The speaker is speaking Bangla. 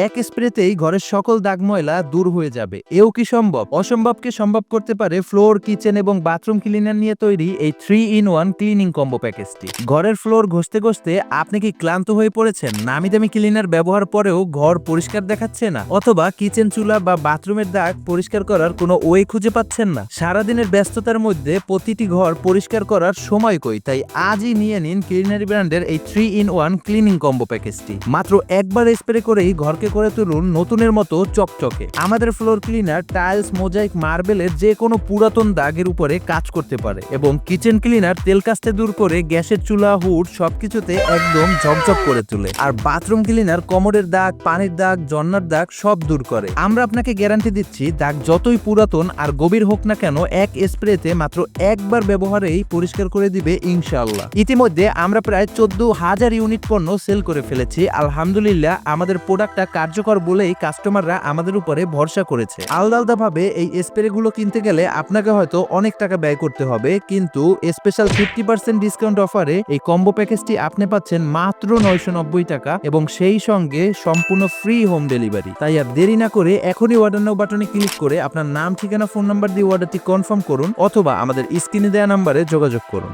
এক স্প্রেতেই ঘরের সকল দাগ ময়লা দূর হয়ে যাবে। এও কি সম্ভব? অসম্ভবকে সম্ভব করতে পারে ফ্লোর, কিচেন এবং বাথরুম ক্লিনার নিয়ে তৈরি এই 3-in-1 ক্লিনিং কম্বো প্যাকেজটি। ঘরের ফ্লোর ঘষতে ঘষতে আপনি কি ক্লান্ত হয়ে পড়েছেন? নামি দামি ক্লিনার ব্যবহার পরেও ঘর পরিষ্কার দেখাচ্ছে না, অথবা কিচেন চুলা বা বাথরুমের দাগ পরিষ্কার করার কোনো ওয়ে খুঁজে পাচ্ছেন না? সারাদিনের ব্যস্ততার মধ্যে প্রতিটি ঘর পরিষ্কার করার সময় কই? তাই আজই নিয়ে নিন ক্লিনারি ব্র্যান্ডের এই 3-in-1 ক্লিনিং কম্বো প্যাকেজটি। মাত্র একবার স্প্রে করেই ঘরকে করে তুলুন নতুনের মতো চকচকে। আমাদের ফ্লোর ক্লিনার টাইলস, মোজাইক, মার্বেলের যে কোনো পুরাতন দাগের উপরে কাজ করতে পারে, এবং কিচেন ক্লিনার তেল কাস্তে দূর করে গ্যাসের চুলা, হুড সবকিছুতে একদম ঝকঝক করে তোলে। আর বাথরুম ক্লিনার কোমরের দাগ, পানির দাগ, জন্নার দাগ সব দূর করে। আমরা আপনাকে গ্যারান্টি দিচ্ছি, দাগ যতই পুরাতন আর গভীর হোক না কেন, এক স্প্রেতে মাত্র একবার ব্যবহারেই পরিষ্কার করে দিবে ইনশাআল্লাহ। ইতিমধ্যে আমরা প্রায় 14,000 ইউনিট পণ্য সেল করে ফেলেছি। আলহামদুলিল্লাহ, আমাদের প্রোডাক্টটা কার্যকর বলেই কাস্টমাররা আমাদের উপরে ভরসা করেছে। আলাদা আলাদা ভাবে এই স্প্রে গুলো কিনতে গেলে আপনাকে হয়তো অনেক টাকা ব্যয় করতে হবে, কিন্তু স্পেশাল 50% ডিসকাউন্ট অফারে এই কম্বো প্যাকেজটি আপনি পাচ্ছেন মাত্র 990 টাকা, এবং সেই সঙ্গে সম্পূর্ণ ফ্রি হোম ডেলিভারি। তাই আর দেরি না করে এখনই অর্ডার নাও বাটনে ক্লিক করে আপনার নাম, ঠিকানা, ফোন নাম্বার দিয়ে অর্ডারটি কনফার্ম করুন, অথবা আমাদের স্ক্রিনে দেওয়া নাম্বারে যোগাযোগ করুন।